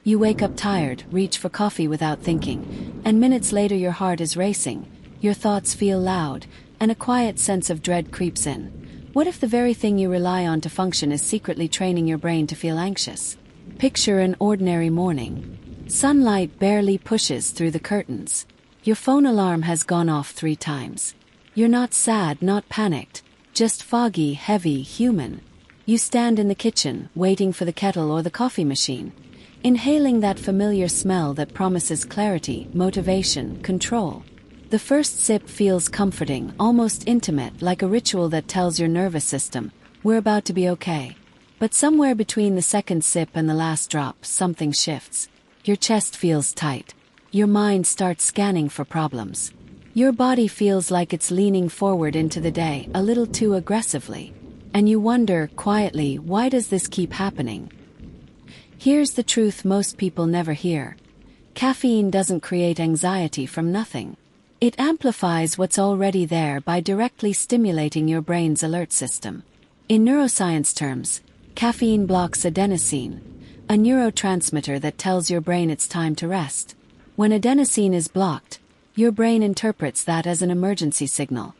You wake up tired, reach for coffee without thinking, and minutes later your heart is racing, your thoughts feel loud, and a quiet sense of dread creeps in. What if the very thing you rely on to function is secretly training your brain to feel anxious? Picture an ordinary morning. Sunlight barely pushes through the curtains. Your phone alarm has gone off 3 times. You're not sad, not panicked, just foggy, heavy, human. You stand in the kitchen, waiting for the kettle or the coffee machine, inhaling that familiar smell that promises clarity, motivation, control. The first sip feels comforting, almost intimate, like a ritual that tells your nervous system, we're about to be okay. But somewhere between the second sip and the last drop, something shifts. Your chest feels tight. Your mind starts scanning for problems. Your body feels like it's leaning forward into the day a little too aggressively. And you wonder, quietly, why does this keep happening? Here's the truth most people never hear. Caffeine doesn't create anxiety from nothing. It amplifies what's already there by directly stimulating your brain's alert system. In neuroscience terms, caffeine blocks adenosine, a neurotransmitter that tells your brain it's time to rest. When adenosine is blocked, your brain interprets that as an emergency signal.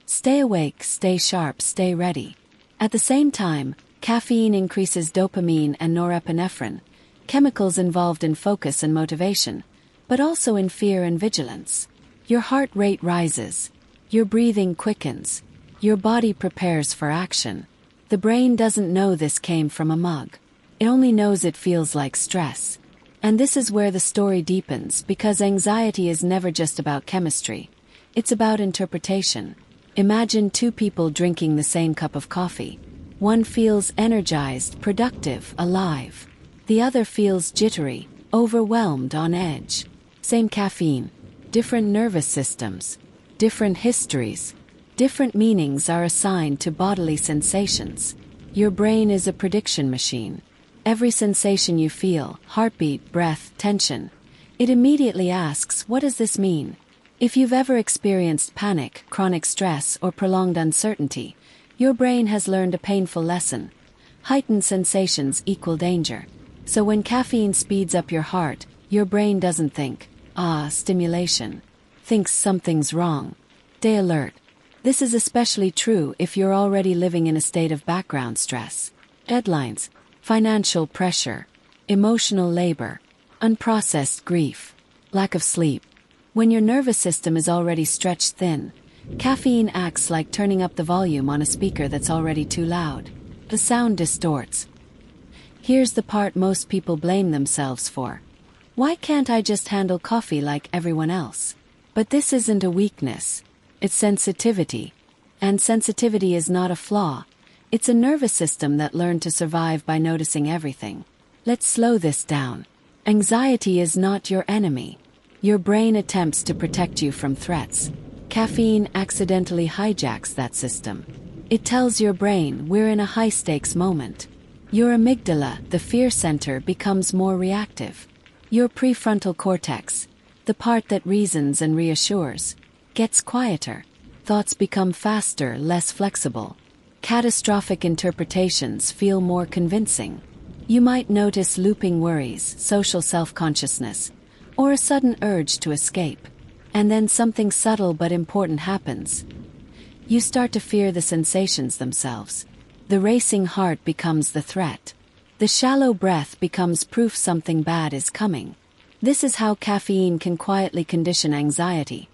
Stay awake, stay sharp, stay ready. At the same time, caffeine increases dopamine and norepinephrine, chemicals involved in focus and motivation, but also in fear and vigilance. Your heart rate rises. Your breathing quickens. Your body prepares for action. The brain doesn't know this came from a mug. It only knows it feels like stress. And this is where the story deepens, because anxiety is never just about chemistry. It's about interpretation. Imagine 2 people drinking the same cup of coffee. One feels energized, productive, alive. The other feels jittery, overwhelmed, on edge. Same caffeine, different nervous systems, different histories, different meanings are assigned to bodily sensations. Your brain is a prediction machine. Every sensation you feel, heartbeat, breath, tension, it immediately asks, what does this mean? If you've ever experienced panic, chronic stress, or prolonged uncertainty, your brain has learned a painful lesson. Heightened sensations equal danger. So when caffeine speeds up your heart, your brain doesn't think, stimulation. Thinks something's wrong. Stay alert. This is especially true if you're already living in a state of background stress. Deadlines, financial pressure, emotional labor, unprocessed grief, lack of sleep. When your nervous system is already stretched thin, caffeine acts like turning up the volume on a speaker that's already too loud. The sound distorts. Here's the part most people blame themselves for. Why can't I just handle coffee like everyone else? But this isn't a weakness. It's sensitivity. And sensitivity is not a flaw. It's a nervous system that learned to survive by noticing everything. Let's slow this down. Anxiety is not your enemy. Your brain attempts to protect you from threats. Caffeine accidentally hijacks that system. It tells your brain we're in a high-stakes moment. Your amygdala, the fear center, becomes more reactive. Your prefrontal cortex, the part that reasons and reassures, gets quieter. Thoughts become faster, less flexible. Catastrophic interpretations feel more convincing. You might notice looping worries, social self-consciousness, or a sudden urge to escape. And then something subtle but important happens. You start to fear the sensations themselves. The racing heart becomes the threat. The shallow breath becomes proof something bad is coming. This is how caffeine can quietly condition anxiety.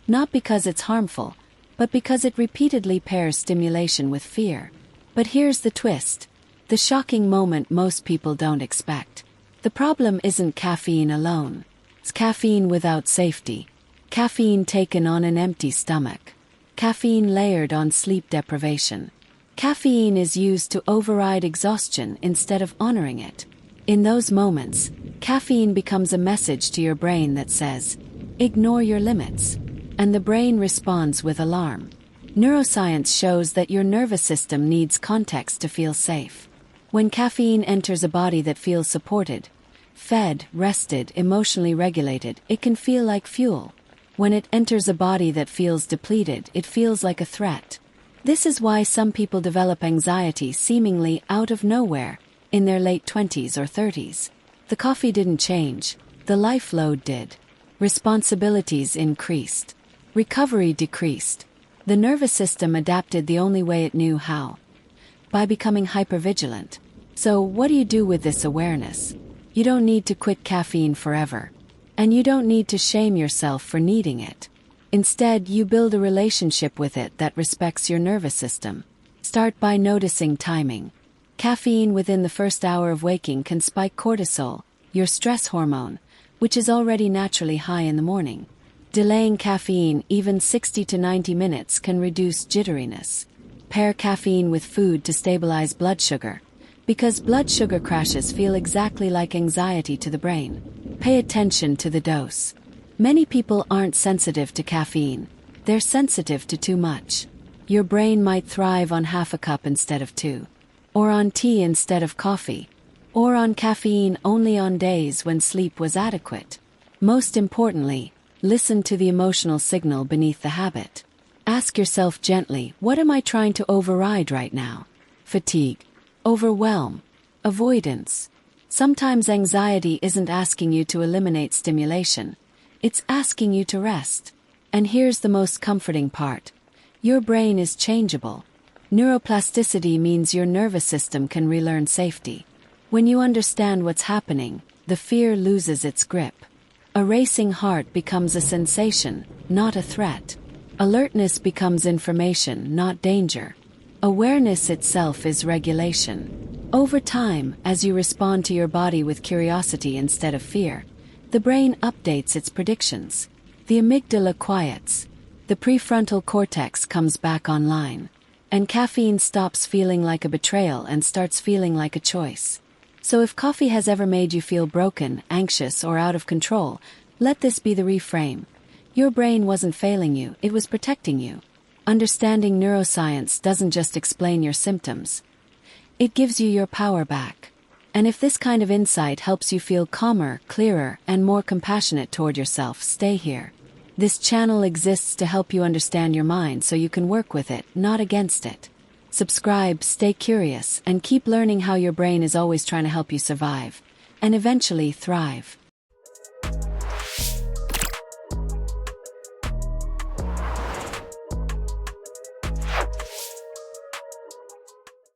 Not because it's harmful, but because it repeatedly pairs stimulation with fear. But here's the twist. The shocking moment most people don't expect. The problem isn't caffeine alone. It's caffeine without safety. Caffeine taken on an empty stomach. Caffeine layered on sleep deprivation. Caffeine is used to override exhaustion instead of honoring it. In those moments, caffeine becomes a message to your brain that says, ignore your limits. And the brain responds with alarm. Neuroscience shows that your nervous system needs context to feel safe. When caffeine enters a body that feels supported, fed, rested, emotionally regulated, it can feel like fuel. When it enters a body that feels depleted, it feels like a threat. This is why some people develop anxiety seemingly out of nowhere, in their late 20s or 30s. The coffee didn't change, the life load did. Responsibilities increased. Recovery decreased. The nervous system adapted the only way it knew how: by becoming hypervigilant. So, what do you do with this awareness? You don't need to quit caffeine forever. And you don't need to shame yourself for needing it. Instead, you build a relationship with it that respects your nervous system. Start by noticing timing. Caffeine within the first hour of waking can spike cortisol, your stress hormone, which is already naturally high in the morning. Delaying caffeine even 60 to 90 minutes can reduce jitteriness. Pair caffeine with food to stabilize blood sugar, because blood sugar crashes feel exactly like anxiety to the brain. Pay attention to the dose. Many people aren't sensitive to caffeine. They're sensitive to too much. Your brain might thrive on half a cup instead of 2. Or on tea instead of coffee. Or on caffeine only on days when sleep was adequate. Most importantly, listen to the emotional signal beneath the habit. Ask yourself gently, what am I trying to override right now? Fatigue, overwhelm, avoidance. Sometimes anxiety isn't asking you to eliminate stimulation. It's asking you to rest. And here's the most comforting part. Your brain is changeable. Neuroplasticity means your nervous system can relearn safety. When you understand what's happening, the fear loses its grip. A racing heart becomes a sensation, not a threat. Alertness becomes information, not danger. Awareness itself is regulation. Over time, as you respond to your body with curiosity instead of fear, the brain updates its predictions. The amygdala quiets. The prefrontal cortex comes back online. And caffeine stops feeling like a betrayal and starts feeling like a choice. So if coffee has ever made you feel broken, anxious, or out of control, let this be the reframe. Your brain wasn't failing you, it was protecting you. Understanding neuroscience doesn't just explain your symptoms. It gives you your power back. And if this kind of insight helps you feel calmer, clearer, and more compassionate toward yourself, stay here. This channel exists to help you understand your mind so you can work with it, not against it. Subscribe, stay curious, and keep learning how your brain is always trying to help you survive and eventually thrive.